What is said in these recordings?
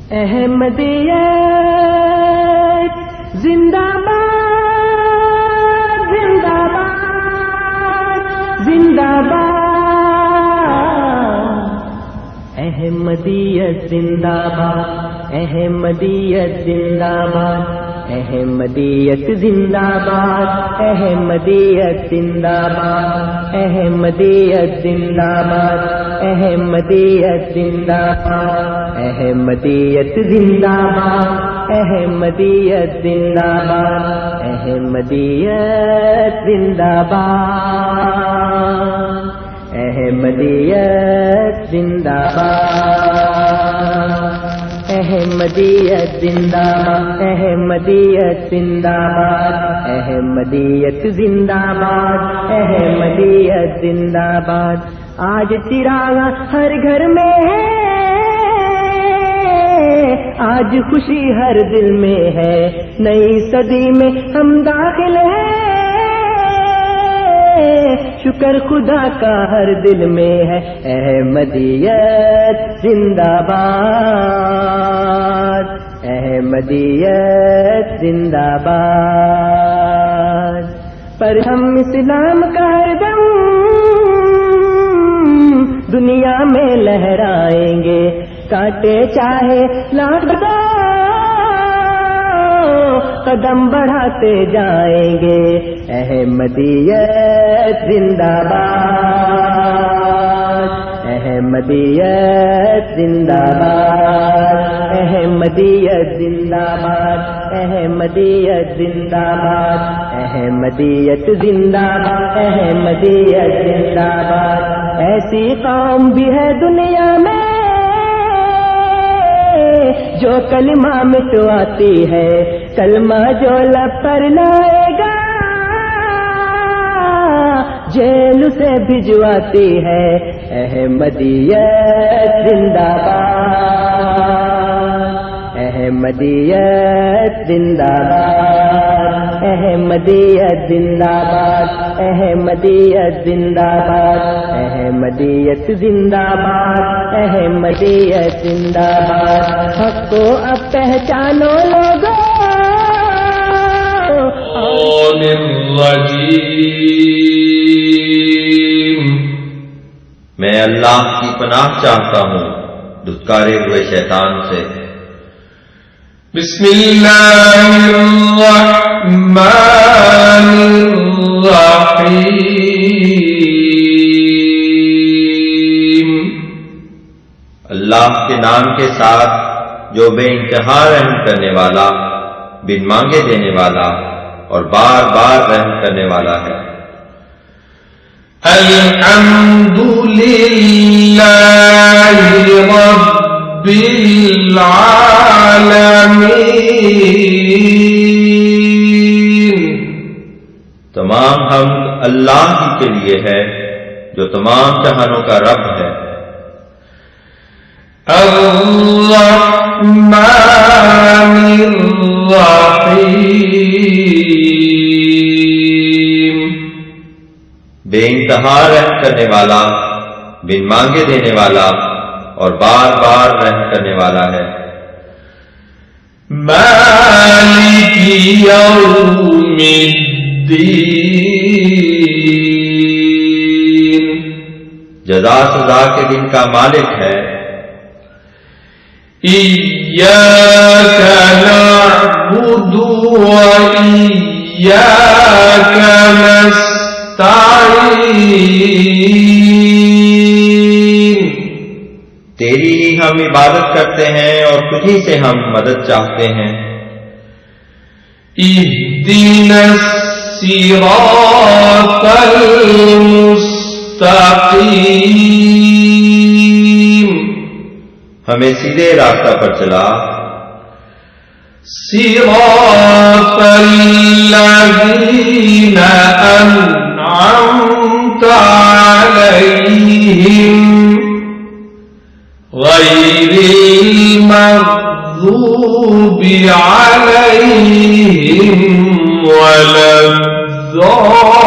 احمدیت زندہ باد زندہ باد زندہ باد احمدیت زندہ باد احمدیت زندہ باد احمدیت زندہ باد احمدیت زندہ باد احمدیت زندہ باد احمدیت زندہ باد احمدیت زندہ باد احمدیت زندہ باد احمدیت زندہ باد احمدیت زندہ باد احمدیت زندہ باد احمدیت زندہ باد احمدیت زندہ باد احمدیت زندہ باد آج چراغ ہر گھر میں ہے آج خوشی ہر دل میں ہے نئی صدی میں ہم داخل ہیں شکر خدا کا ہر دل میں ہے احمدیت زندہ باد احمدیت زندہ باد پر ہم اسلام کا ہر دم دنیا میں لہرائیں گے کاٹے چاہے لاکھ قدم بڑھاتے جائیں گے احمدیت زندہ باد احمدیت زندہ باد احمدیت زندہ باد احمدیت زندہ باد احمدیت زندہ باد احمدیت زندہ باد ایسی قوم بھی ہے دنیا میں جو کلمہ مٹواتی ہے کلمہ جو لب پر لائے گا جیل سے بھجواتی ہے احمدیت زندہ باد احمدیت زندہ باد احمدیت زندہ باد احمدیت زندہ باد احمدیت زندہ باد احمدیت زندہ باد حق کو اب پہچانو لوگوں میں اللہ کی پناہ چاہتا ہوں دھتکارے ہوئے شیطان سے بسم اللہ الرحمن الرحیم اللہ کے نام کے ساتھ جو بے انتہا رحم کرنے والا بن مانگے دینے والا اور بار بار رحم کرنے والا ہے الحمد للہ رب العالمین تمام حمد اللہ ہی کے لیے ہے جو تمام جہانوں کا رب ہے الرحمن الرحیم بے انتہا رحم کرنے والا بن مانگے دینے والا اور بار بار رحم کرنے والا ہے مالک یوم الدین جزا سزا کے دن کا مالک ہے ایاک نعبد و ایاک نستعین تیری ہی ہم عبادت کرتے ہیں اور تجھی سے ہم مدد چاہتے ہیں اہدنا الصراط المستقیم ہمیں سیدھے راستہ پر چلا صراط الذین انعمت علیہم غیر المغضوب علیہم ولا الضالین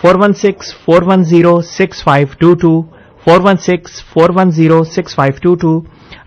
416-410-6522 416-410-6522।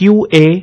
QA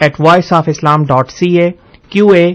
@voiceofislam.ca QA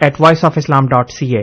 @voiceofislam.ca।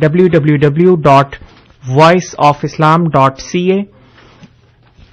www.voiceofislam.ca।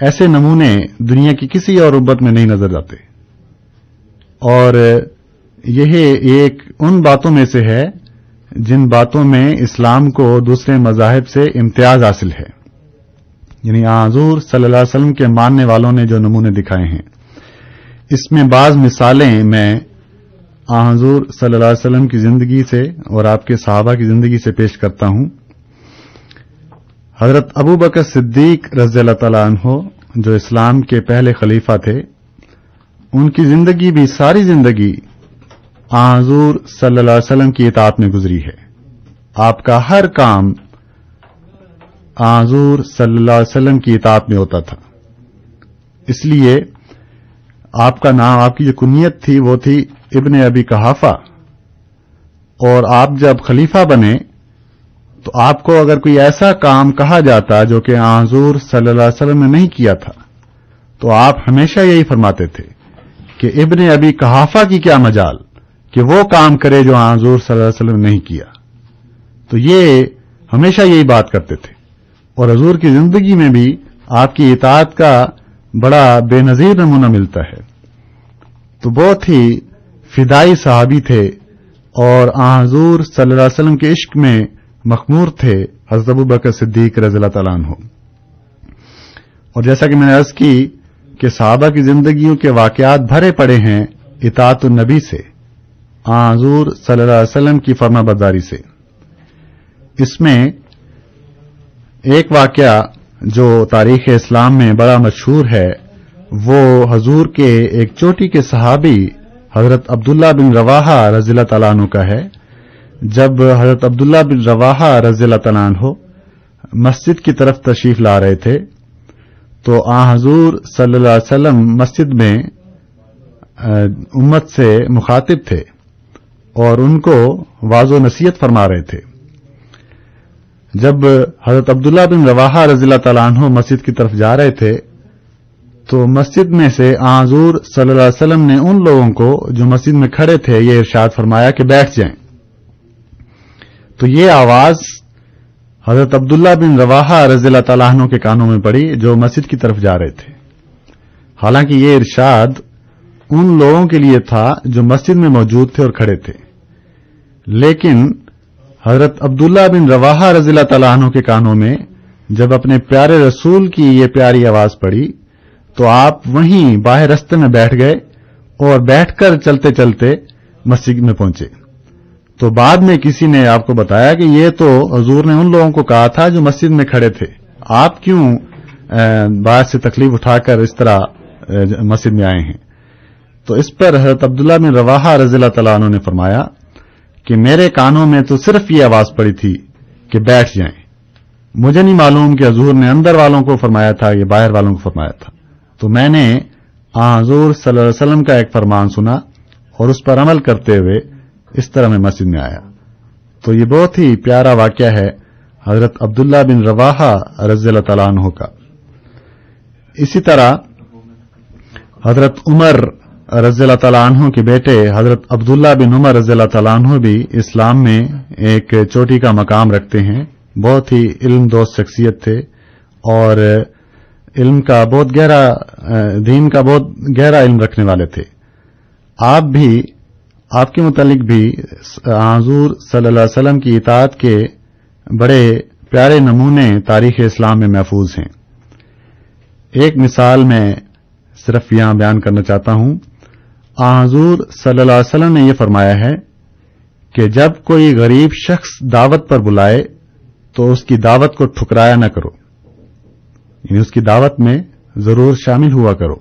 ایسے نمونے دنیا کی کسی اور امت میں نہیں نظر آتے، اور یہ ایک ان باتوں میں سے ہے جن باتوں میں اسلام کو دوسرے مذاہب سے امتیاز حاصل ہے، یعنی حضور صلی اللہ علیہ وسلم کے ماننے والوں نے جو نمونے دکھائے ہیں۔ اس میں بعض مثالیں میں حضور صلی اللہ علیہ وسلم کی زندگی سے اور آپ کے صحابہ کی زندگی سے پیش کرتا ہوں۔ حضرت ابو بکر صدیق رضی اللہ تعالیٰ عنہ جو اسلام کے پہلے خلیفہ تھے، ان کی زندگی بھی ساری زندگی حضور صلی اللہ علیہ وسلم کی اطاعت میں گزری ہے۔ آپ کا ہر کام حضور صلی اللہ علیہ وسلم کی اطاعت میں ہوتا تھا، اس لیے آپ کا نام، آپ کی جو کنیت تھی وہ تھی ابن ابی قحافہ، اور آپ جب خلیفہ بنے تو آپ کو اگر کوئی ایسا کام کہا جاتا جو کہ حضور صلی اللہ علیہ وسلم نے نہیں کیا تھا تو آپ ہمیشہ یہی فرماتے تھے کہ ابن ابی قحافہ کی کیا مجال کہ وہ کام کرے جو حضور صلی اللہ علیہ وسلم نے نہیں کیا۔ تو یہ ہمیشہ یہی بات کرتے تھے، اور حضور کی زندگی میں بھی آپ کی اطاعت کا بڑا بے نظیر نمونہ ملتا ہے۔ تو بہت ہی فدائی صحابی تھے اور حضور صلی اللہ علیہ وسلم کے عشق میں مخمور تھے حضرت ابو بکر صدیق رضی اللہ تعالیٰ عنہ۔ اور جیسا کہ میں نے عرض کی کہ صحابہ کی زندگیوں کے واقعات بھرے پڑے ہیں اطاعت النبی سے، حضور صلی اللہ علیہ وسلم کی فرما برداری سے۔ اس میں ایک واقعہ جو تاریخ اسلام میں بڑا مشہور ہے وہ حضور کے ایک چوٹی کے صحابی حضرت عبداللہ بن رواحہ رضی اللہ تعالیٰ عنہ کا ہے۔ جب حضرت عبداللہ بن رواحہ رضی اللہ تعالیٰ عنہ مسجد کی طرف تشریف لا رہے تھے تو حضور صلی اللہ علیہ وسلم مسجد میں امت سے مخاطب تھے اور ان کو واضح و نصیحت فرما رہے تھے۔ جب حضرت عبداللہ بن رواحہ رضی اللہ تعالیٰ عنہ مسجد کی طرف جا رہے تھے تو مسجد میں سے حضور صلی اللہ علیہ وسلم نے ان لوگوں کو جو مسجد میں کھڑے تھے یہ ارشاد فرمایا کہ بیٹھ جائیں۔ تو یہ آواز حضرت عبداللہ بن رواحہ رضی اللہ تعالیٰ عنہ کے کانوں میں پڑی جو مسجد کی طرف جا رہے تھے۔ حالانکہ یہ ارشاد ان لوگوں کے لیے تھا جو مسجد میں موجود تھے اور کھڑے تھے، لیکن حضرت عبداللہ بن رواحہ رضی اللہ تعالیٰ عنہ کے کانوں میں جب اپنے پیارے رسول کی یہ پیاری آواز پڑی تو آپ وہیں باہر رستے میں بیٹھ گئے اور بیٹھ کر چلتے چلتے مسجد میں پہنچے۔ تو بعد میں کسی نے آپ کو بتایا کہ یہ تو حضور نے ان لوگوں کو کہا تھا جو مسجد میں کھڑے تھے، آپ کیوں باہر سے تکلیف اٹھا کر اس طرح مسجد میں آئے ہیں؟ تو اس پر حضرت عبداللہ بن رواحہ رضی اللہ تعالیٰ عنہ نے فرمایا کہ میرے کانوں میں تو صرف یہ آواز پڑی تھی کہ بیٹھ جائیں، مجھے نہیں معلوم کہ حضور نے اندر والوں کو فرمایا تھا یا باہر والوں کو فرمایا تھا۔ تو میں نے حضور صلی اللہ علیہ وسلم کا ایک فرمان سنا اور اس پر عمل کرتے ہوئے اس طرح میں مسجد میں آیا۔ تو یہ بہت ہی پیارا واقعہ ہے حضرت عبداللہ بن رواحہ رضی اللہ تعالیٰ عنہ کا۔ اسی طرح حضرت عمر رضی اللہ تعالیٰ عنہ کے بیٹے حضرت عبداللہ بن عمر رضی اللہ تعالیٰ عنہ بھی اسلام میں ایک چوٹی کا مقام رکھتے ہیں۔ بہت ہی علم دوست شخصیت تھے اور علم کا بہت گہرا، دین کا بہت گہرا علم رکھنے والے تھے۔ آپ کے متعلق بھی حضور صلی اللہ علیہ وسلم کی اطاعت کے بڑے پیارے نمونے تاریخ اسلام میں محفوظ ہیں۔ ایک مثال میں صرف یہاں بیان کرنا چاہتا ہوں۔ حضور صلی اللہ علیہ وسلم نے یہ فرمایا ہے کہ جب کوئی غریب شخص دعوت پر بلائے تو اس کی دعوت کو ٹھکرایا نہ کرو، یعنی اس کی دعوت میں ضرور شامل ہوا کرو۔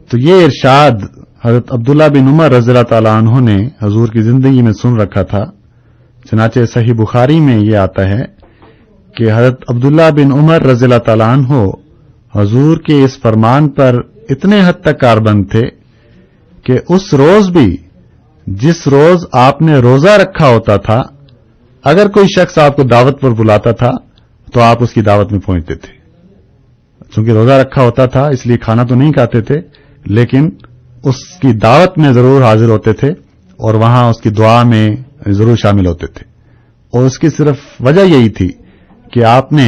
تو یہ ارشاد حضرت عبداللہ بن عمر رضی اللہ تعالیٰ عنہ نے حضور کی زندگی میں سن رکھا تھا۔ چنانچہ صحیح بخاری میں یہ آتا ہے کہ حضرت عبداللہ بن عمر رضی اللہ تعالیٰ عنہ حضور کے اس فرمان پر اتنے حد تک کاربند تھے کہ اس روز بھی جس روز آپ نے روزہ رکھا ہوتا تھا، اگر کوئی شخص آپ کو دعوت پر بلاتا تھا تو آپ اس کی دعوت میں پہنچتے تھے۔ چونکہ روزہ رکھا ہوتا تھا اس لیے کھانا تو نہیں کھاتے تھے، لیکن اس کی دعوت میں ضرور حاضر ہوتے تھے اور وہاں اس کی دعا میں ضرور شامل ہوتے تھے۔ اور اس کی صرف وجہ یہی تھی کہ آپ نے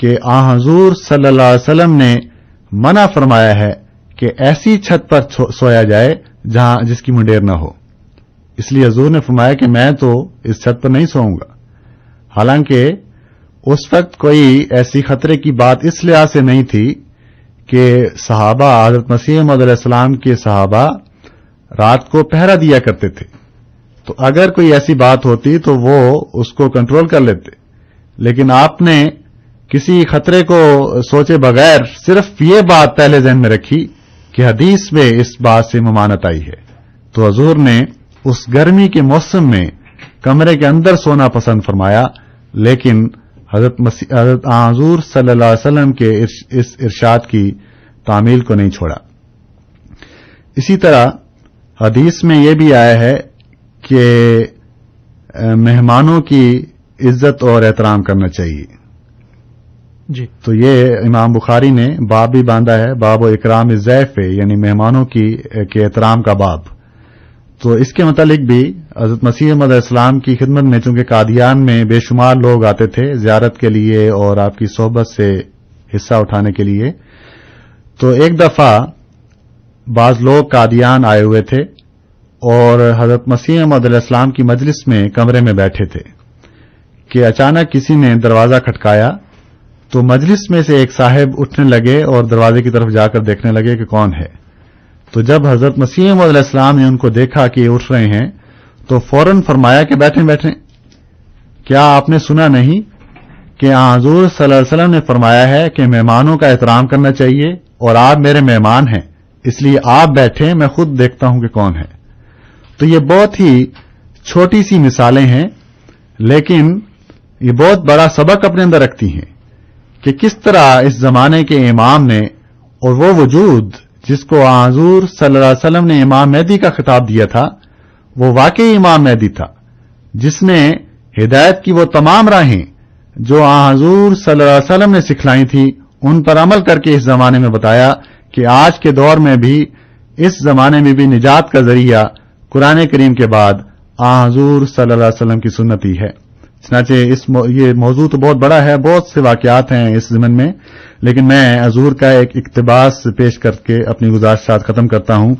کہ آن حضور صلی اللہ علیہ وسلم نے منع فرمایا ہے کہ ایسی چھت پر سویا جائے جہاں جس کی منڈیر نہ ہو. اس لیے حضور نے فرمایا کہ میں تو اس چھت پر نہیں سوؤں گا. حالانکہ اس وقت کوئی ایسی خطرے کی بات اس لحاظ سے نہیں تھی کہ صحابہ حضرت مسیح موعود علیہ السلام کے صحابہ رات کو پہرا دیا کرتے تھے. تو اگر کوئی ایسی بات ہوتی تو وہ اس کو کنٹرول کر لیتے. لیکن آپ نے کسی خطرے کو سوچے بغیر صرف یہ بات پہلے ذہن میں رکھی کہ حدیث میں اس بات سے ممانعت آئی ہے. تو حضور نے اس گرمی کے موسم میں کمرے کے اندر سونا پسند فرمایا، لیکن حضرت حضور صلی اللہ علیہ وسلم کے اس ارشاد کی تعمیل کو نہیں چھوڑا. اسی طرح حدیث میں یہ بھی آیا ہے کہ مہمانوں کی عزت اور احترام کرنا چاہیے. جی تو یہ امام بخاری نے باب بھی باندھا ہے، باب و اکرام الضیف، یعنی مہمانوں کے احترام کا باب. تو اس کے متعلق بھی حضرت مسیح موعود علیہ السلام کی خدمت میں، چونکہ قادیان میں بے شمار لوگ آتے تھے زیارت کے لیے اور آپ کی صحبت سے حصہ اٹھانے کے لیے، تو ایک دفعہ بعض لوگ قادیان آئے ہوئے تھے اور حضرت مسیح موعود علیہ السلام کی مجلس میں کمرے میں بیٹھے تھے کہ اچانک کسی نے دروازہ کھٹکایا. تو مجلس میں سے ایک صاحب اٹھنے لگے اور دروازے کی طرف جا کر دیکھنے لگے کہ کون ہے. تو جب حضرت مسیح موعود علیہ السلام نے ان کو دیکھا کہ یہ اٹھ رہے ہیں تو فوراً فرمایا کہ بیٹھیں بیٹھیں، کیا آپ نے سنا نہیں کہ حضور صلی اللہ علیہ وسلم نے فرمایا ہے کہ مہمانوں کا احترام کرنا چاہیے اور آپ میرے مہمان ہیں، اس لیے آپ بیٹھیں، میں خود دیکھتا ہوں کہ کون ہے. تو یہ بہت ہی چھوٹی سی مثالیں ہیں، لیکن یہ بہت بڑا سبق اپنے اندر رکھتی ہیں کہ کس طرح اس زمانے کے امام نے، اور وہ وجود جس کو حضور صلی اللہ علیہ وسلم نے امام مہدی کا خطاب دیا تھا، وہ واقعی امام مہدی تھا جس نے ہدایت کی وہ تمام راہیں جو حضور صلی اللہ علیہ وسلم نے سکھلائی تھی ان پر عمل کر کے اس زمانے میں بتایا کہ آج کے دور میں بھی، اس زمانے میں بھی نجات کا ذریعہ قرآن کریم کے بعد حضور صلی اللہ علیہ وسلم کی سنت ہی ہے. چنانچہ یہ موضوع تو بہت بڑا ہے، بہت سے واقعات ہیں اس ضمن میں، لیکن میں حضور کا ایک اقتباس پیش کر کے اپنی گزارشات ختم کرتا ہوں.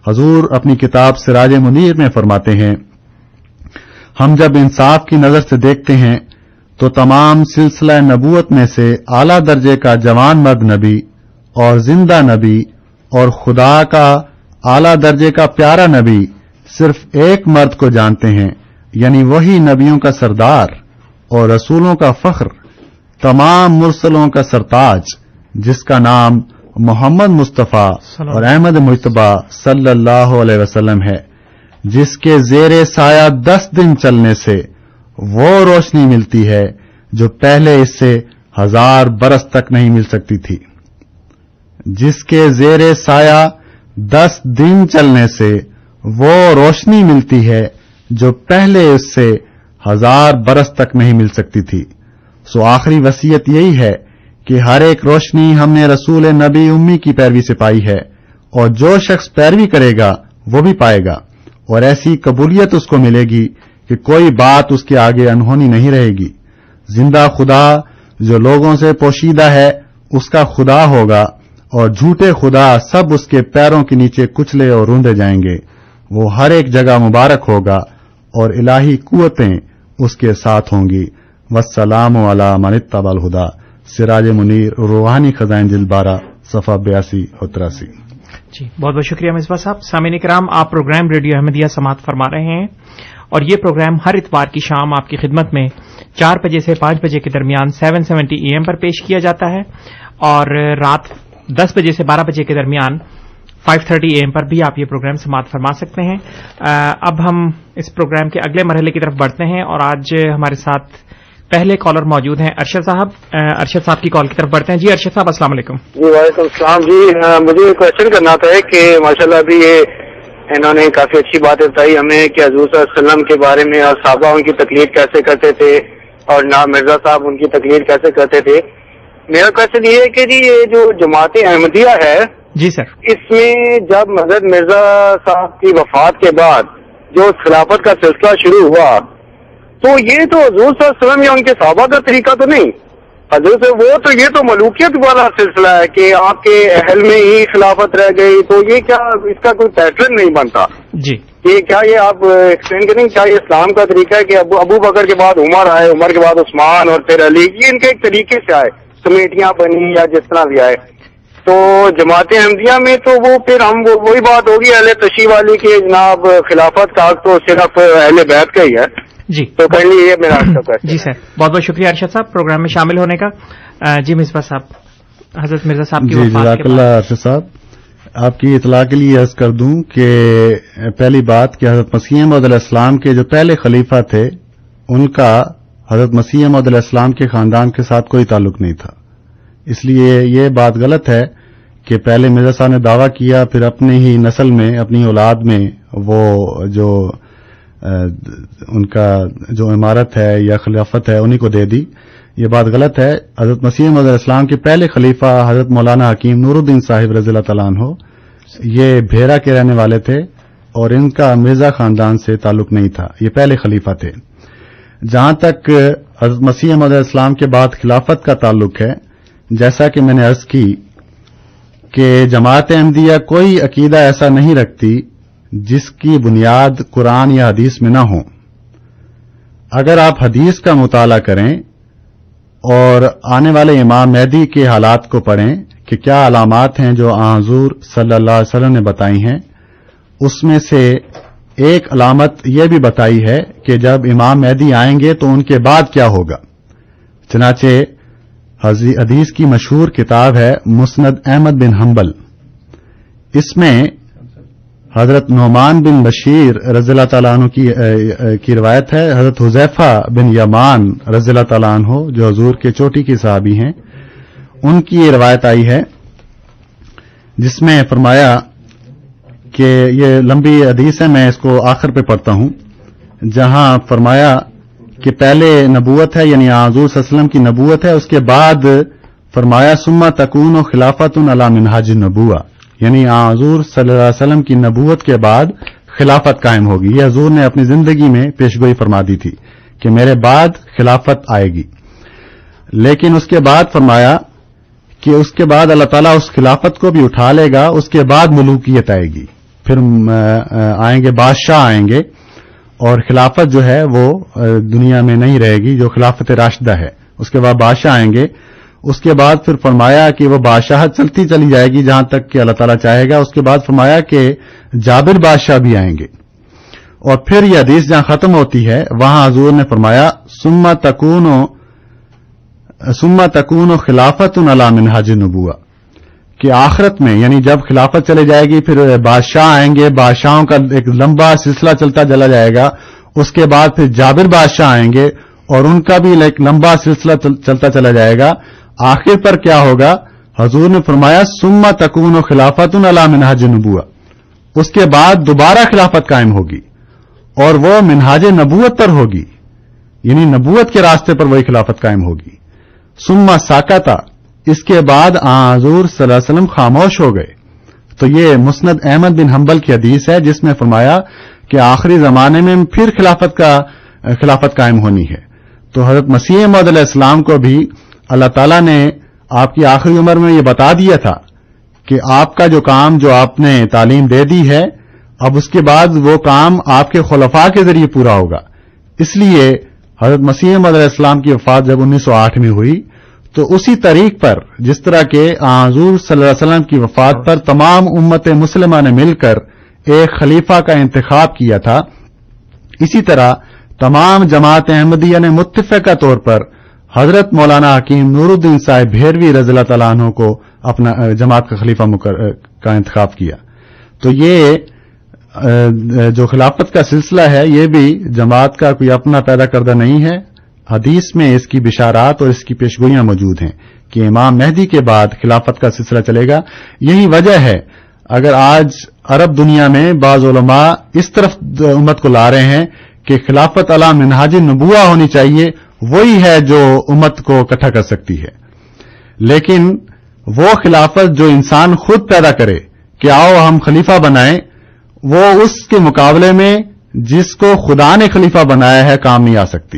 حضور اپنی کتاب سراج منیر میں فرماتے ہیں، ہم جب انصاف کی نظر سے دیکھتے ہیں تو تمام سلسلہ نبوت میں سے اعلیٰ درجے کا جوان مرد نبی اور زندہ نبی اور خدا کا اعلیٰ درجے کا پیارا نبی صرف ایک مرد کو جانتے ہیں، یعنی وہی نبیوں کا سردار اور رسولوں کا فخر، تمام مرسلوں کا سرتاج، جس کا نام محمد مصطفیٰ اور احمد مجتبیٰ صلی اللہ علیہ وسلم ہے، جس کے زیر سایہ 10 دن چلنے سے وہ روشنی ملتی ہے جو پہلے اس سے 1000 برس تک نہیں مل سکتی تھی. جس کے زیر سایہ 10 دن چلنے سے وہ روشنی ملتی ہے جو پہلے اس سے 1000 برس تک نہیں مل سکتی تھی. سو آخری وصیت یہی ہے کہ ہر ایک روشنی ہم نے رسول نبی امی کی پیروی سے پائی ہے، اور جو شخص پیروی کرے گا وہ بھی پائے گا، اور ایسی قبولیت اس کو ملے گی کہ کوئی بات اس کے آگے انہونی نہیں رہے گی. زندہ خدا جو لوگوں سے پوشیدہ ہے اس کا خدا ہوگا، اور جھوٹے خدا سب اس کے پیروں کے نیچے کچلے اور روندے جائیں گے. وہ ہر ایک جگہ مبارک ہوگا اور الہی قوتیں اس کے ساتھ ہوں گی. والسلام علی من اتبع الہدی. سراج منیر روحانی خزائن جلد 12 صفحہ 82 اور 83. جی بہت بہت شکریہ مصباح صاحب. سامعین کرام، آپ پروگرام ریڈیو احمدیہ سماعت فرما رہے ہیں، اور یہ پروگرام ہر اتوار کی شام آپ کی خدمت میں 4 بجے سے 5 بجے کے درمیان 770 AM پر پیش کیا جاتا ہے، اور رات 10 بجے سے 12 بجے کے درمیان 5:30 AM پر بھی آپ یہ پروگرام سماعت فرما سکتے ہیں. اب ہم اس پروگرام کے اگلے مرحلے کی طرف بڑھتے ہیں، اور آج ہمارے ساتھ پہلے کالر موجود ہیں ارشد صاحب. ارشد صاحب کی کال کی طرف بڑھتے ہیں. جی ارشد صاحب السلام علیکم. جی وعلیکم السلام. جی مجھے کوشچن کرنا تھا کہ ماشاءاللہ ابھی انہوں نے کافی اچھی باتیں بتائی ہمیں کہ حضور صلی اللہ علیہ وسلم کے بارے میں، اور صحابہ ان کی تقلید کیسے کرتے تھے، اور نام مرزا صاحب ان کی تقلید کیسے کرتے تھے. میرا کوشچن یہ ہے کہ جی یہ جو جماعت احمدیہ ہے، جی سر، اس میں جب حضرت مرزا صاحب کی وفات کے بعد جو خلافت کا سلسلہ شروع ہوا، تو یہ تو حضور صلی اللہ علیہ وسلم یا ان کے صحابہ کا طریقہ تو نہیں، حضرت وہ تو یہ تو ملوکیت والا سلسلہ ہے کہ آپ کے اہل میں ہی خلافت رہ گئی، تو یہ کیا اس کا کوئی پیٹرن نہیں بنتا؟ جی یہ کیا یہ آپ ایکسپلین کریں، کیا یہ اسلام کا طریقہ ہے کہ ابو بکر کے بعد عمر آئے، عمر کے بعد عثمان اور پھر علی، یہ ان کے ایک طریقے سے آئے، کمیٹیاں بنی یا جس طرح بھی آئے؟ تو جماعت احمدیہ میں تو وہ پھر ہم وہی بات ہوگی اہل تشیع والی کہ جناب خلافت کا حق تو صرف اہل بیت کا ہی ہے. جی تو کر لیجیے میرا آپ کا. جی سر، بہت بہت شکریہ ارشد صاحب پروگرام میں شامل ہونے کا. جی مصباح صاحب، حضرت مرزا صاحب کی جی جزاک اللہ ارشد صاحب. آپ کی اطلاع کے لیے عرض کر دوں کہ پہلی بات کہ حضرت مسیح موعود علیہ السلام کے جو پہلے خلیفہ تھے ان کا حضرت مسیح موعود علیہ السلام کے خاندان کے ساتھ کوئی تعلق نہیں تھا. اس لیے یہ بات غلط ہے کہ پہلے مرزا صاحب نے دعویٰ کیا پھر اپنے ہی نسل میں اپنی اولاد میں وہ جو ان کا جو عمارت ہے یا خلافت ہے انہی کو دے دی. یہ بات غلط ہے. حضرت مسیح موعود علیہ السلام کے پہلے خلیفہ حضرت مولانا حکیم نور الدین صاحب رضی اللہ تعالیٰ عنہ یہ بھیرا کے رہنے والے تھے اور ان کا مرزا خاندان سے تعلق نہیں تھا، یہ پہلے خلیفہ تھے. جہاں تک حضرت مسیح موعود علیہ السلام کے بعد خلافت کا تعلق ہے، جیسا کہ میں نے عرض کی کہ جماعت احمدیہ کوئی عقیدہ ایسا نہیں رکھتی جس کی بنیاد قرآن یا حدیث میں نہ ہو. اگر آپ حدیث کا مطالعہ کریں اور آنے والے امام مہدی کے حالات کو پڑھیں کہ کیا علامات ہیں جو حضور صلی اللہ علیہ وسلم نے بتائی ہیں، اس میں سے ایک علامت یہ بھی بتائی ہے کہ جب امام مہدی آئیں گے تو ان کے بعد کیا ہوگا. چنانچہ حدیث کی مشہور کتاب ہے مسند احمد بن حنبل. اس میں حضرت نعمان بن بشیر رضی اللہ تعالیٰ عنہ کی روایت ہے. حضرت حذیفہ بن یمان رضی اللہ تعالیٰ عنہ جو حضور کے چوٹی کے صحابی ہیں، ان کی یہ روایت آئی ہے جس میں فرمایا کہ یہ لمبی حدیث ہے، میں اس کو آخر پہ پڑھتا ہوں، جہاں فرمایا کہ پہلے نبوت ہے یعنی حضور صلی اللہ علیہ وسلم کی نبوت ہے، اس کے بعد فرمایا ثم تکون خلافت علی منہاج النبوہ، یعنی حضور صلی اللہ علیہ وسلم کی نبوت کے بعد خلافت قائم ہوگی. یہ حضور نے اپنی زندگی میں پیشگوئی فرما دی تھی کہ میرے بعد خلافت آئے گی. لیکن اس کے بعد فرمایا کہ اس کے بعد اللہ تعالیٰ اس خلافت کو بھی اٹھا لے گا، اس کے بعد ملوکیت آئے گی، پھر آئیں گے بادشاہ آئیں گے اور خلافت جو ہے وہ دنیا میں نہیں رہے گی جو خلافت راشدہ ہے. اس کے بعد بادشاہ آئیں گے. اس کے بعد پھر فرمایا کہ وہ بادشاہت چلتی چلی جائے گی جہاں تک کہ اللہ تعالیٰ چاہے گا. اس کے بعد فرمایا کہ جابر بادشاہ بھی آئیں گے. اور پھر یہ حدیث جہاں ختم ہوتی ہے وہاں حضور نے فرمایا ثم تکون خلافت علی منہاج النبوہ، کہ آخرت میں یعنی جب خلافت چلے جائے گی پھر بادشاہ آئیں گے، بادشاہوں کا ایک لمبا سلسلہ چلتا چلا جائے گا. اس کے بعد پھر جابر بادشاہ آئیں گے اور ان کا بھی ایک لمبا سلسلہ چلتا چلا جائے گا. آخر پر کیا ہوگا؟ حضور نے فرمایا ثم تکون خلافت علی منہاج النبوہ، اس کے بعد دوبارہ خلافت قائم ہوگی اور وہ منہاج نبوت پر ہوگی، یعنی نبوت کے راستے پر وہی خلافت قائم ہوگی. ثم ساکتا، اس کے بعد حضور صلی اللہ علیہ وسلم خاموش ہو گئے. تو یہ مسند احمد بن حنبل کی حدیث ہے جس میں فرمایا کہ آخری زمانے میں پھر خلافت قائم ہونی ہے. تو حضرت مسیح موعود علیہ السلام کو بھی اللہ تعالیٰ نے آپ کی آخری عمر میں یہ بتا دیا تھا کہ آپ کا جو کام جو آپ نے تعلیم دے دی ہے اب اس کے بعد وہ کام آپ کے خلفاء کے ذریعے پورا ہوگا. اس لیے حضرت مسیح موعود علیہ السلام کی وفات جب 1908 میں ہوئی تو اسی طریق پر جس طرح کے حضور صلی اللہ علیہ وسلم کی وفات پر تمام امت مسلمہ نے مل کر ایک خلیفہ کا انتخاب کیا تھا، اسی طرح تمام جماعت احمدیہ نے متفقہ طور پر حضرت مولانا حکیم نور الدین صاحب بھیروی رضی اللہ تعالیٰ عنہ کو اپنا جماعت کا خلیفہ کا انتخاب کیا. تو یہ جو خلافت کا سلسلہ ہے یہ بھی جماعت کا کوئی اپنا پیدا کردہ نہیں ہے. حدیث میں اس کی بشارات اور اس کی پیشگوئیاں موجود ہیں کہ امام مہدی کے بعد خلافت کا سلسلہ چلے گا. یہی وجہ ہے اگر آج عرب دنیا میں بعض علماء اس طرف امت کو لا رہے ہیں کہ خلافت علی منہاج النبوہ ہونی چاہیے، وہی ہے جو امت کو اکٹھا کر سکتی ہے. لیکن وہ خلافت جو انسان خود پیدا کرے کہ آؤ ہم خلیفہ بنائیں، وہ اس کے مقابلے میں جس کو خدا نے خلیفہ بنایا ہے کام نہیں آ سکتی.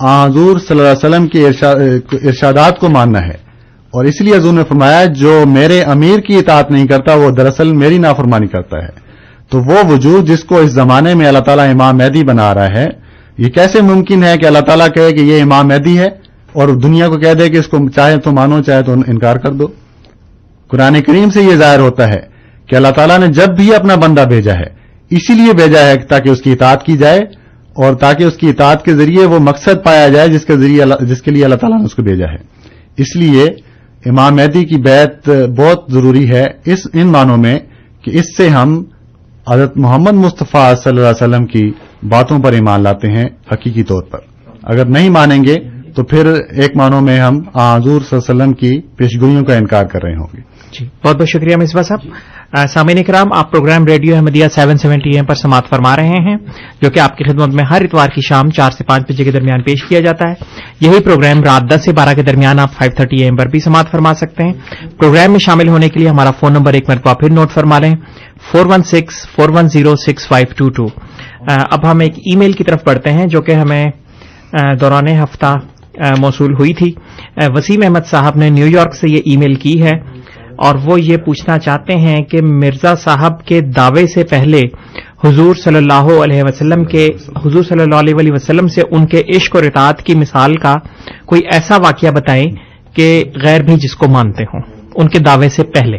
حضور صلی اللہ علیہ وسلم کے ارشادات کو ماننا ہے، اور اس لیے حضور نے فرمایا جو میرے امیر کی اطاعت نہیں کرتا وہ دراصل میری نافرمانی کرتا ہے۔ تو وہ وجود جس کو اس زمانے میں اللہ تعالیٰ امام مہدی بنا رہا ہے، یہ کیسے ممکن ہے کہ اللہ تعالیٰ کہے کہ یہ امام مہدی ہے اور دنیا کو کہہ دے کہ اس کو چاہے تو مانو چاہے تو انکار کر دو؟ قرآن کریم سے یہ ظاہر ہوتا ہے کہ اللہ تعالیٰ نے جب بھی اپنا بندہ بھیجا ہے اسی لیے بھیجا ہے تاکہ اس کی اطاعت کی جائے اور تاکہ اس کی اطاعت کے ذریعے وہ مقصد پایا جائے جس کے لیے اللہ تعالیٰ نے اس کو بھیجا ہے۔ اس لیے امام مہدی کی بیعت بہت ضروری ہے ان معنوں میں کہ اس سے ہم حضرت محمد مصطفیٰ صلی اللہ علیہ وسلم کی باتوں پر ایمان لاتے ہیں حقیقی طور پر۔ اگر نہیں مانیں گے تو پھر ایک معنوں میں ہم حضور صلی اللہ علیہ وسلم کی پیشگوئیوں کا انکار کر رہے ہوں گے۔ جی بہت بہت شکریہ مصباح صاحب۔ سامعین کرام، آپ پروگرام ریڈیو احمدیہ 770 AM پر سماعت فرما رہے ہیں، جو کہ آپ کی خدمت میں ہر اتوار کی شام 4 سے 5 بجے کے درمیان پیش کیا جاتا ہے۔ یہی پروگرام رات 10 سے 12 کے درمیان آپ 5:30 AM پر بھی سماعت فرما سکتے ہیں۔ پروگرام میں شامل ہونے کے لیے ہمارا فون نمبر ایک مرتبہ پھر نوٹ فرما لیں، 416-410-6522۔ اب ہم ایک ای میل کی طرف بڑھتے ہیں جو کہ ہمیں دوران ہفتہ موصول ہوئی تھی۔ وسیم احمد صاحب نے نیو یارک سے یہ ای میل کی ہے اور وہ یہ پوچھنا چاہتے ہیں کہ مرزا صاحب کے دعوے سے پہلے حضور صلی اللہ علیہ وسلم سے ان کے عشق اور اطاعت کی مثال کا کوئی ایسا واقعہ بتائیں کہ غیر بھی جس کو مانتے ہوں ان کے دعوے سے پہلے۔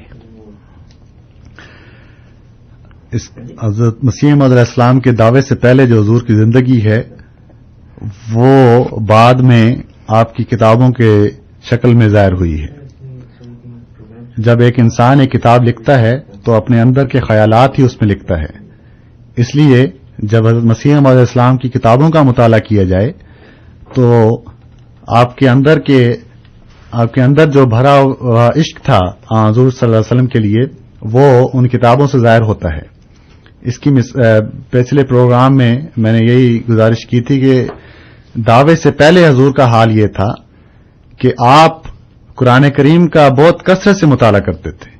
حضرت مسیح موعود علیہ السلام کے دعوے سے پہلے جو حضور کی زندگی ہے وہ بعد میں آپ کی کتابوں کے شکل میں ظاہر ہوئی ہے۔ جب ایک انسان ایک کتاب لکھتا ہے تو اپنے اندر کے خیالات ہی اس میں لکھتا ہے، اس لیے جب حضرت مسیح موعود علیہ السلام کی کتابوں کا مطالعہ کیا جائے تو آپ کے اندر جو بھرا ہوا عشق تھا حضور صلی اللہ علیہ وسلم کے لیے وہ ان کتابوں سے ظاہر ہوتا ہے۔ اس کی پچھلے پروگرام میں نے یہی گزارش کی تھی کہ دعوے سے پہلے حضور کا حال یہ تھا کہ آپ قرآن کریم کا بہت کثرت سے مطالعہ کرتے تھے،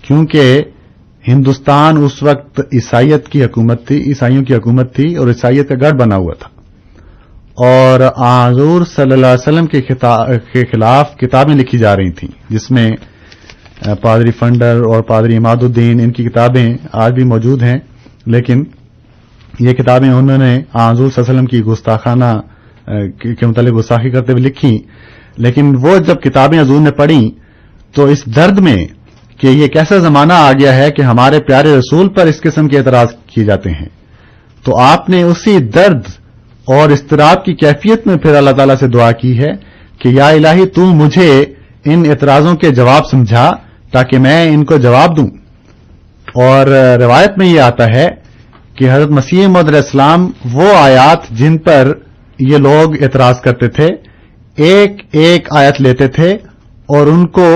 کیونکہ ہندوستان اس وقت عیسائیوں کی حکومت تھی اور عیسائیت کا گڑھ بنا ہوا تھا، اور حضور صلی اللہ علیہ وسلم کے خلاف کتابیں لکھی جا رہی تھیں، جس میں پادری فنڈر اور پادری عماد الدین ان کی کتابیں آج بھی موجود ہیں، لیکن یہ کتابیں انہوں نے حضور صلی اللہ علیہ وسلم کی گستاخانہ کے متعلق گستاخی کرتے ہوئے لکھی، لیکن وہ جب کتابیں حضور نے پڑھیں تو اس درد میں کہ یہ کیسا زمانہ آ گیا ہے کہ ہمارے پیارے رسول پر اس قسم کے اعتراض کیے جاتے ہیں، تو آپ نے اسی درد اور اضطراب کی کیفیت میں پھر اللہ تعالیٰ سے دعا کی ہے کہ یا الہی تو مجھے ان اعتراضوں کے جواب سمجھا تاکہ میں ان کو جواب دوں۔ اور روایت میں یہ آتا ہے کہ حضرت مسیح موعود علیہ السلام وہ آیات جن پر یہ لوگ اعتراض کرتے تھے ایک ایک آیت لیتے تھے اور ان کو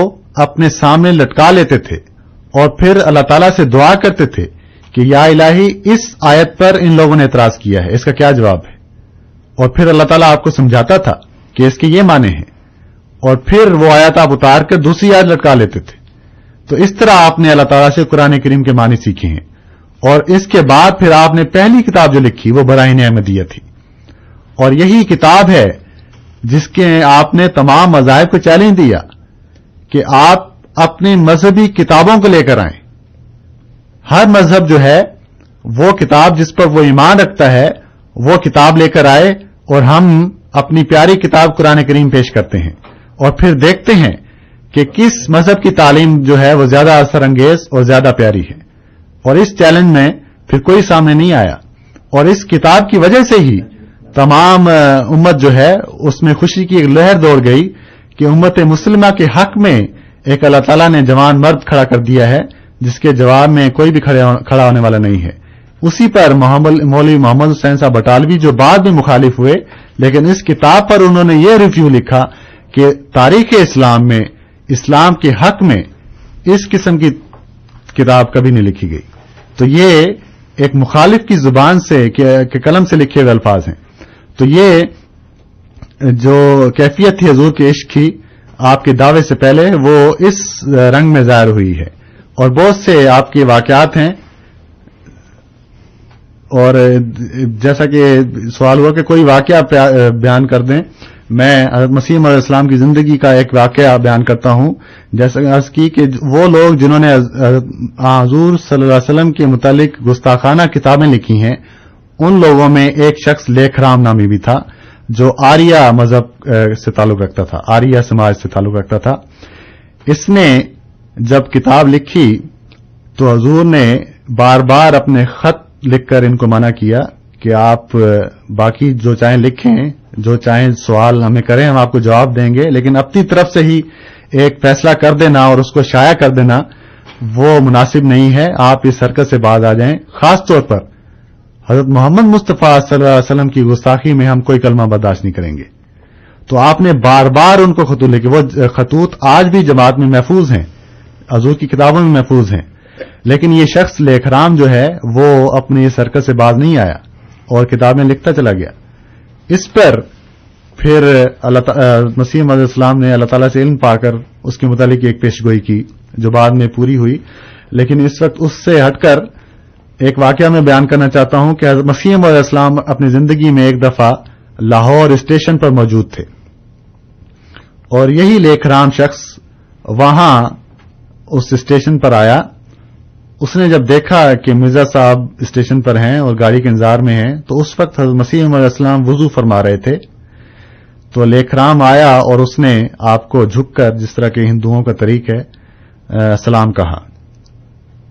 اپنے سامنے لٹکا لیتے تھے اور پھر اللہ تعالیٰ سے دعا کرتے تھے کہ یا الہی اس آیت پر ان لوگوں نے اعتراض کیا ہے، اس کا کیا جواب ہے، اور پھر اللہ تعالیٰ آپ کو سمجھاتا تھا کہ اس کے یہ معنی ہیں، اور پھر وہ آیت آپ اتار کر دوسری آیت لٹکا لیتے تھے۔ تو اس طرح آپ نے اللہ تعالیٰ سے قرآن کریم کے معنی سیکھے ہیں، اور اس کے بعد پھر آپ نے پہلی کتاب جو لکھی وہ براہین احمدیہ تھی، اور یہی کتاب ہے جس کے آپ نے تمام مذاہب کو چیلنج دیا کہ آپ اپنی مذہبی کتابوں کو لے کر آئیں۔ ہر مذہب جو ہے وہ کتاب جس پر وہ ایمان رکھتا ہے وہ کتاب لے کر آئے اور ہم اپنی پیاری کتاب قرآن کریم پیش کرتے ہیں اور پھر دیکھتے ہیں کہ کس مذہب کی تعلیم جو ہے وہ زیادہ اثر انگیز اور زیادہ پیاری ہے، اور اس چیلنج میں پھر کوئی سامنے نہیں آیا، اور اس کتاب کی وجہ سے ہی تمام امت جو ہے اس میں خوشی کی ایک لہر دوڑ گئی کہ امت مسلمہ کے حق میں ایک اللہ تعالیٰ نے جوان مرد کھڑا کر دیا ہے جس کے جواب میں کوئی بھی کھڑا ہونے والا نہیں ہے۔ اسی پر مولوی محمد حسین صاحب بٹالوی جو بعد میں مخالف ہوئے، لیکن اس کتاب پر انہوں نے یہ ریویو لکھا کہ تاریخ اسلام میں اسلام کے حق میں اس قسم کی کتاب کبھی نہیں لکھی گئی۔ تو یہ ایک مخالف کی زبان سے کہ قلم سے لکھے ہوئے الفاظ ہیں۔ تو یہ جو کیفیت تھی حضور کے عشق کی آپ کے دعوے سے پہلے وہ اس رنگ میں ظاہر ہوئی ہے، اور بہت سے آپ کے واقعات ہیں اور جیسا کہ سوال ہوا کہ کوئی واقعہ بیان کر دیں، میں حضرت مسیح علیہ السلام کی زندگی کا ایک واقعہ بیان کرتا ہوں. جیسا عرض کی کہ وہ لوگ جنہوں نے حضور صلی اللہ علیہ وسلم کے متعلق گستاخانہ کتابیں لکھی ہیں، ان لوگوں میں ایک شخص لیکھرام نامی بھی تھا جو آریہ مذہب سے تعلق رکھتا تھا، آریہ سماج سے تعلق رکھتا تھا. اس نے جب کتاب لکھی تو حضور نے بار بار اپنے خط لکھ کر ان کو منع کیا کہ آپ باقی جو چاہیں لکھیں، جو چاہیں سوال ہمیں کریں، ہم آپ کو جواب دیں گے، لیکن اپنی طرف سے ہی ایک فیصلہ کر دینا اور اس کو شائع کر دینا وہ مناسب نہیں ہے. آپ اس حرکت سے باز آ جائیں. خاص طور پر حضرت محمد مصطفیٰ صلی اللہ علیہ وسلم کی گستاخی میں ہم کوئی کلمہ برداشت نہیں کریں گے. تو آپ نے بار بار ان کو خطوط لکھے. وہ خطوط آج بھی جماعت میں محفوظ ہیں، حضور کی کتابوں میں محفوظ ہیں، لیکن یہ شخص لیکھرام جو ہے وہ اپنی اس حرکت سے باز نہیں آیا اور کتابیں لکھتا چلا گیا. اس پر پھر مسیح علیہ السلام نے اللہ تعالیٰ سے علم پا کر اس کے متعلق ایک پیشگوئی کی جو بعد میں پوری ہوئی. لیکن اس وقت اس سے ہٹ کر ایک واقعہ میں بیان کرنا چاہتا ہوں کہ حضرت مسیح علیہ السلام اپنی زندگی میں ایک دفعہ لاہور اسٹیشن پر موجود تھے اور یہی لیکھرام شخص وہاں اس اسٹیشن پر آیا. اس نے جب دیکھا کہ مرزا صاحب اسٹیشن پر ہیں اور گاڑی کے انتظار میں ہیں تو اس وقت حضرت مسیح علیہ السلام وضو فرما رہے تھے. تو لیکھرام آیا اور اس نے آپ کو جھک کر، جس طرح کے ہندوؤں کا طریق ہے، سلام کہا،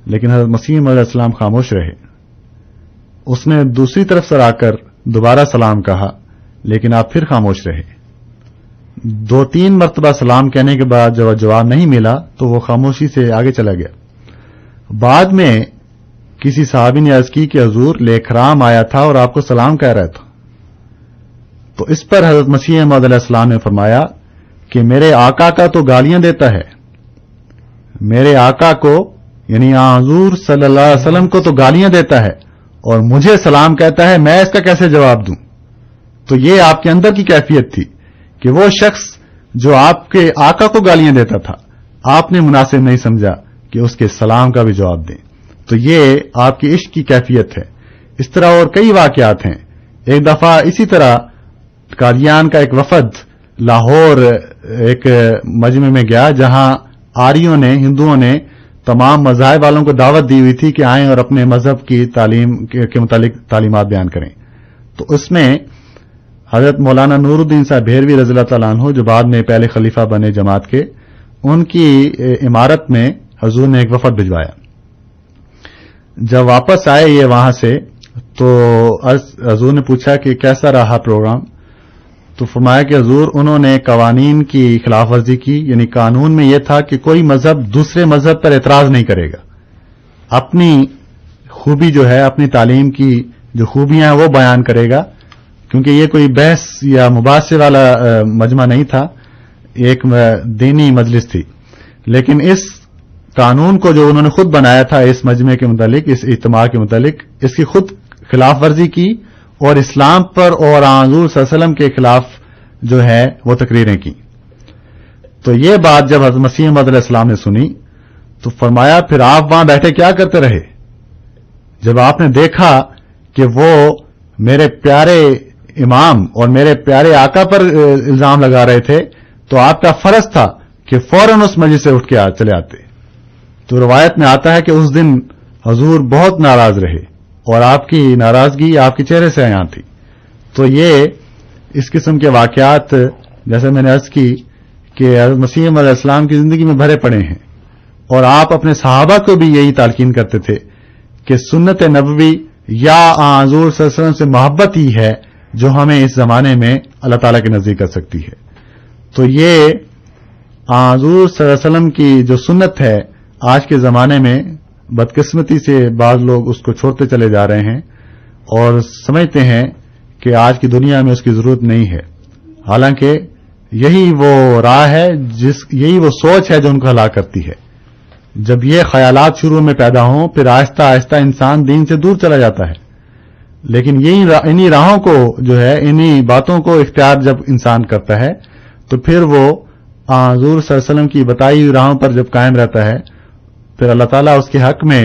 لیکن حضرت مسیح علیہ السلام خاموش رہے. اس نے دوسری طرف سے آ کر دوبارہ سلام کہا، لیکن آپ پھر خاموش رہے. 2-3 مرتبہ سلام کہنے کے بعد جب جواب نہیں ملا تو وہ خاموشی سے آگے چلا گیا. بعد میں کسی صحابی نے عرض کی کہ حضور لیکھرام آیا تھا اور آپ کو سلام کہہ رہا تھا. تو اس پر حضرت مسیح علیہ السلام نے فرمایا کہ میرے آقا کا تو گالیاں دیتا ہے، میرے آقا کو یعنی حضور صلی اللہ علیہ وسلم کو تو گالیاں دیتا ہے اور مجھے سلام کہتا ہے، میں اس کا کیسے جواب دوں؟ تو یہ آپ کے اندر کی کیفیت تھی کہ وہ شخص جو آپ کے آقا کو گالیاں دیتا تھا، آپ نے مناسب نہیں سمجھا کہ اس کے سلام کا بھی جواب دیں. تو یہ آپ کی عشق کی کیفیت ہے. اس طرح اور کئی واقعات ہیں. ایک دفعہ اسی طرح قادیان کا ایک وفد لاہور ایک مجمع میں گیا جہاں آریوں نے، ہندوؤں نے تمام مذاہب والوں کو دعوت دی ہوئی تھی کہ آئیں اور اپنے مذہب کی تعلیم کے متعلق تعلیمات بیان کریں. تو اس میں حضرت مولانا نور الدین صاحب بھیروی رضی اللہ تعالیٰ عنہ جو بعد میں پہلے خلیفہ بنے جماعت کے، ان کی عمارت میں حضور نے ایک وفد بھجوایا. جب واپس آئے یہ وہاں سے تو حضور نے پوچھا کہ کیسا رہا پروگرام؟ تو فرمایا کہ حضور انہوں نے قوانین کی خلاف ورزی کی. یعنی قانون میں یہ تھا کہ کوئی مذہب دوسرے مذہب پر اعتراض نہیں کرے گا، اپنی خوبی جو ہے، اپنی تعلیم کی جو خوبیاں ہیں وہ بیان کرے گا، کیونکہ یہ کوئی بحث یا مباحثے والا مجمع نہیں تھا، ایک دینی مجلس تھی. لیکن اس قانون کو جو انہوں نے خود بنایا تھا اس مجمع کے متعلق، اس اجتماع کے متعلق، اس کی خود خلاف ورزی کی اور اسلام پر اور حضور صلی اللہ علیہ وسلم کے خلاف جو ہے وہ تقریریں کی. تو یہ بات جب حضرت مسیح علیہ السلام نے سنی تو فرمایا پھر آپ وہاں بیٹھے کیا کرتے رہے؟ جب آپ نے دیکھا کہ وہ میرے پیارے امام اور میرے پیارے آقا پر الزام لگا رہے تھے تو آپ کا فرض تھا کہ فوراً اس مجلس سے اٹھ کے چلے آتے. تو روایت میں آتا ہے کہ اس دن حضور بہت ناراض رہے اور آپ کی ناراضگی آپ کے چہرے سے عیاں تھی. تو یہ اس قسم کے واقعات جیسے میں نے عرض کی کہ حضرت مسیح علیہ السلام کی زندگی میں بھرے پڑے ہیں، اور آپ اپنے صحابہ کو بھی یہی تلقین کرتے تھے کہ سنت نبوی یا حضور صلی اللہ علیہ وسلم سے محبت ہی ہے جو ہمیں اس زمانے میں اللہ تعالیٰ کے نزدیک کر سکتی ہے. تو یہ حضور صلی اللہ علیہ وسلم کی جو سنت ہے آج کے زمانے میں بدقسمتی سے بعض لوگ اس کو چھوڑتے چلے جا رہے ہیں اور سمجھتے ہیں کہ آج کی دنیا میں اس کی ضرورت نہیں ہے، حالانکہ یہی وہ راہ ہے، یہی وہ سوچ ہے جو ان کو ہلاک کرتی ہے. جب یہ خیالات شروع میں پیدا ہوں پھر آہستہ آہستہ انسان دین سے دور چلا جاتا ہے. لیکن انہی راہوں کو جو ہے، انہی باتوں کو اختیار جب انسان کرتا ہے تو پھر وہ حضور صلی اللہ علیہ وسلم کی بتائی ہوئی راہوں پر جب قائم رہتا ہے پھر اللہ تعالیٰ اس کے حق میں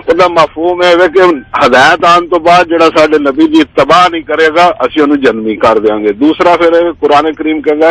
ਉਹਦਾ ਮਫਹੂਮ ਹੈ ਕਿ ਹਦਾਇਤ ਆਉਣ ਤੋਂ ਬਾਅਦ ਜਿਹੜਾ ਸਾਡੇ ਨਬੀ ਦੀ ਇਤਬਾ ਨਹੀਂ ਕਰੇਗਾ ਅਸੀਂ ਉਹਨੂੰ ਜਨਮੀ ਕਰ ਦਿਆਂਗੇ। ਦੂਸਰਾ ਫਿਰ ਕੁਰਾਨ ਕਰੀਮ ਕਹਿੰਦਾ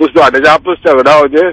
ਤੁਹਾਡੇ 'ਚ ਆਪਸ ਝਗੜਾ ਹੋ ਜਾਏ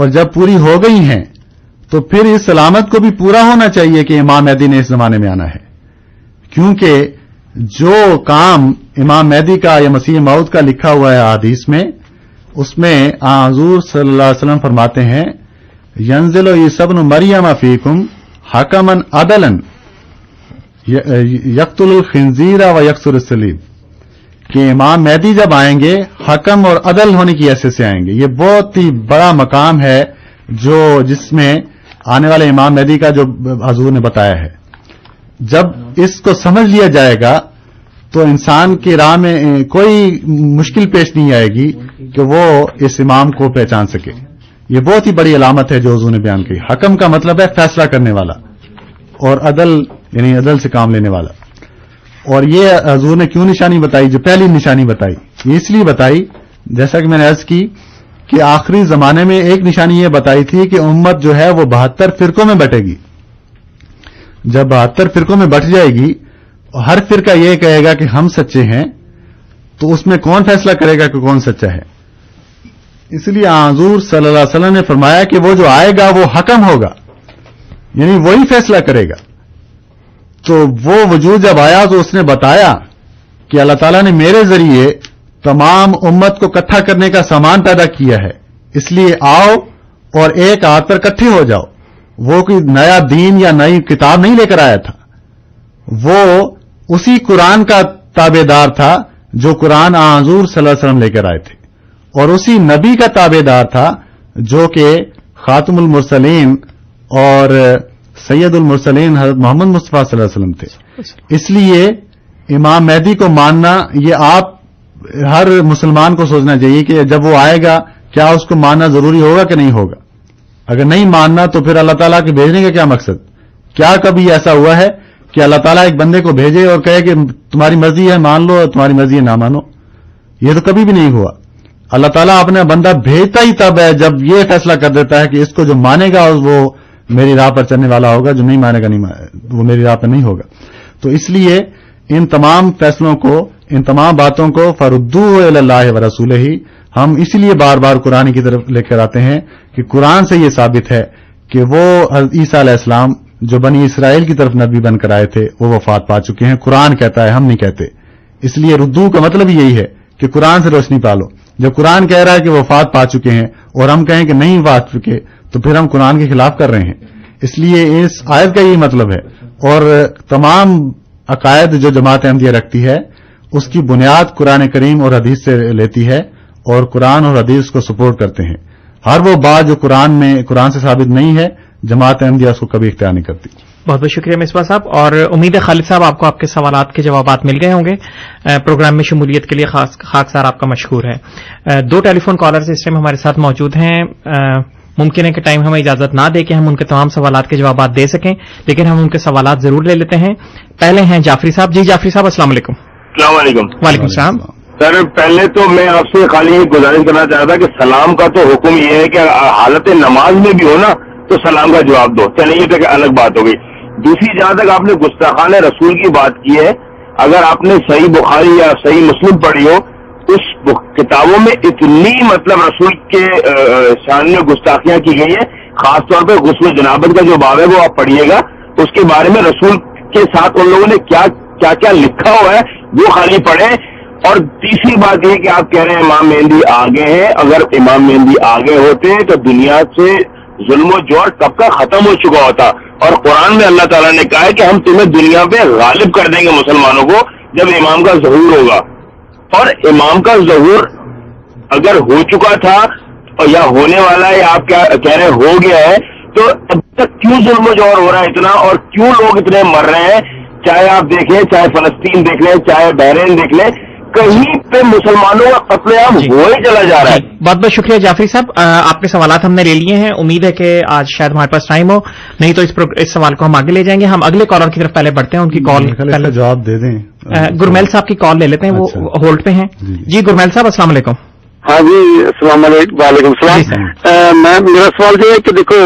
اور جب پوری ہو گئی ہیں تو پھر اس علامت کو بھی پورا ہونا چاہیے کہ امام مہدی نے اس زمانے میں آنا ہے، کیونکہ جو کام امام مہدی کا یا مسیح موعود کا لکھا ہوا ہے حدیث میں، اس میں حضور صلی اللہ علیہ وسلم فرماتے ہیں ینزل عیسی ابن مریم فیکم حکما عدلا یقتل الخنزیر و یکسر الصلیب، کہ امام مہدی جب آئیں گے حکم اور عدل ہونے کی حیثیت سے آئیں گے. یہ بہت ہی بڑا مقام ہے جس میں آنے والے امام مہدی کا جو حضور نے بتایا ہے. جب اس کو سمجھ لیا جائے گا تو انسان کی راہ میں کوئی مشکل پیش نہیں آئے گی کہ وہ اس امام کو پہچان سکے. یہ بہت ہی بڑی علامت ہے جو حضور نے بیان کی. حکم کا مطلب ہے فیصلہ کرنے والا، اور عدل یعنی عدل سے کام لینے والا. اور یہ حضور نے کیوں نشانی بتائی؟ جو پہلی نشانی بتائی یہ اس لیے بتائی، جیسا کہ میں نے عرض کی کہ آخری زمانے میں ایک نشانی یہ بتائی تھی کہ امت جو ہے وہ 72 فرقوں میں بٹے گی. جب 72 فرقوں میں بٹ جائے گی، ہر فرقہ یہ کہے گا کہ ہم سچے ہیں، تو اس میں کون فیصلہ کرے گا کہ کون سچا ہے؟ اس لیے حضور صلی اللہ علیہ وسلم نے فرمایا کہ وہ جو آئے گا وہ حکم ہوگا، یعنی وہی فیصلہ کرے گا. تو وہ وجود جب آیا تو اس نے بتایا کہ اللہ تعالیٰ نے میرے ذریعے تمام امت کو اکٹھا کرنے کا سامان پیدا کیا ہے، اس لیے آؤ اور ایک ہاتھ پر اکٹھے ہو جاؤ. وہ کوئی نیا دین یا نئی کتاب نہیں لے کر آیا تھا، وہ اسی قرآن کا تابع دار تھا جو قرآن حضور صلی اللہ علیہ وسلم لے کر آئے تھے، اور اسی نبی کا تابع دار تھا جو کہ خاتم المرسلین اور سید المرسلین حضرت محمد مصطفیٰ صلی اللہ علیہ وسلم تھے. اس لیے امام مہدی کو ماننا، یہ آپ ہر مسلمان کو سوچنا چاہیے کہ جب وہ آئے گا کیا اس کو ماننا ضروری ہوگا کہ نہیں ہوگا. اگر نہیں ماننا تو پھر اللہ تعالیٰ کے بھیجنے کا کیا مقصد؟ کیا کبھی ایسا ہوا ہے کہ اللہ تعالیٰ ایک بندے کو بھیجے اور کہے کہ تمہاری مرضی ہے مان لو، تمہاری مرضی ہے نہ مانو؟ یہ تو کبھی بھی نہیں ہوا. اللہ تعالیٰ اپنا بندہ بھیجتا ہی تب ہے جب یہ فیصلہ کر دیتا ہے کہ اس کو جو مانے گا وہ میری راہ پر چلنے والا ہوگا، جو نہیں مانے گا وہ میری راہ پر نہیں ہوگا. تو اس لیے ان تمام فیصلوں کو، ان تمام باتوں کو فردوہ الی اللہ و رسولہ ہی ہم اسی لیے بار بار قرآن کی طرف لے کر آتے ہیں کہ قرآن سے یہ ثابت ہے کہ وہ حضرت عیسیٰ علیہ السلام جو بنی اسرائیل کی طرف نبی بن کر آئے تھے وہ وفات پا چکے ہیں. قرآن کہتا ہے، ہم نہیں کہتے. اس لیے ردو کا مطلب یہی ہے کہ قرآن سے روشنی پالو. جب قرآن کہہ رہا ہے کہ وفات پا چکے ہیں اور ہم کہیں کہ نہیں وفات چکے تو پھر ہم قرآن کے خلاف کر رہے ہیں. اس لیے اس آیت کا یہی مطلب ہے. اور تمام عقائد جو جماعت احمدیہ رکھتی ہے اس کی بنیاد قرآن کریم اور حدیث سے لیتی ہے، اور قرآن اور حدیث کو سپورٹ کرتے ہیں. ہر وہ بات جو قرآن سے ثابت نہیں ہے جماعت احمدیہ اس کو کبھی اختیار نہیں کرتی. بہت بہت شکریہ مصباح صاحب، اور امید ہے خالد صاحب آپ کو آپ کے سوالات کے جوابات مل گئے ہوں گے. پروگرام میں شمولیت کے لیے خاکسار آپ کا مشکور ہے. 2 ٹیلی فون کالرز اس ٹائم ہمارے ساتھ موجود ہیں. ممکن ہے کہ ٹائم ہمیں اجازت نہ دے کہ ہم ان کے تمام سوالات کے جوابات دے سکیں، لیکن ہم ان کے سوالات ضرور لے لیتے ہیں. پہلے ہیں جعفری صاحب. جی جعفری صاحب السلام علیکم. السلام علیکم. وعلیکم السلام. سر پہلے تو میں آپ سے خالی یہ گزارش کرنا چاہتا تھا کہ سلام کا تو حکم یہ ہے کہ حالت نماز میں بھی ہو نا تو سلام کا جواب دو. چلے یہ تو الگ بات ہو گئی. دوسری جہاں تک آپ نے گستاخانہ رسول کی بات کی ہے، اگر آپ نے صحیح بخاری یا صحیح مسلم پڑھی ہو، اس کتابوں میں اتنی مطلب رسول کے شان میں گستاخیاں کی گئی ہیں. خاص طور پہ غسل جنابت کا جو باب ہے وہ آپ پڑھیے گا، اس کے بارے میں رسول کے ساتھ ان لوگوں نے کیا کیا لکھا ہوا ہے وہ خالی پڑھیں. اور تیسری بات یہ کہ آپ کہہ رہے ہیں امام مہدی آگے ہیں. اگر امام مہدی آگے ہوتے تو دنیا سے ظلم و جور کب کا ختم ہو چکا ہوتا. اور قرآن میں اللہ تعالیٰ نے کہا ہے کہ ہم تمہیں دنیا پہ غالب کر دیں گے مسلمانوں کو جب امام کا ظہور ہوگا. اور امام کا ظہور اگر ہو چکا تھا یا ہونے والا ہے، آپ کیا کہہ رہے ہو گیا ہے، تو اب تک کیوں ظلم و جور ہو رہا ہے اتنا، اور کیوں لوگ اتنے مر رہے ہیں؟ چاہے آپ دیکھیں، چاہے فلسطین دیکھ لیں، چاہے بحرین دیکھ لیں، کہیں پہ مسلمانوں کا قتل عام ہو ہی چلا جا رہا ہے. بہت بہت شکریہ جعفری صاحب. آپ کے سوالات ہم نے لے لیے ہیں. امید ہے کہ آج شاید ہمارے پاس ٹائم ہو، نہیں تو اس سوال کو ہم آگے لے جائیں گے. ہم اگلے کالر کی طرف پہلے بڑھتے ہیں. ان کی کال پہلے جواب دے دیں. گرمیل صاحب کی کال لے لیتے ہیں، وہ ہولڈ پہ ہیں. جی گرمیل صاحب السلام علیکم. ہاں جی السلام علیکم. وعلیکم السلام. میرا سوال یہ ہے کہ دیکھو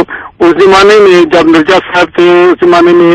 اس زمانے میں جب مرزا صاحب تھے اس زمانے میں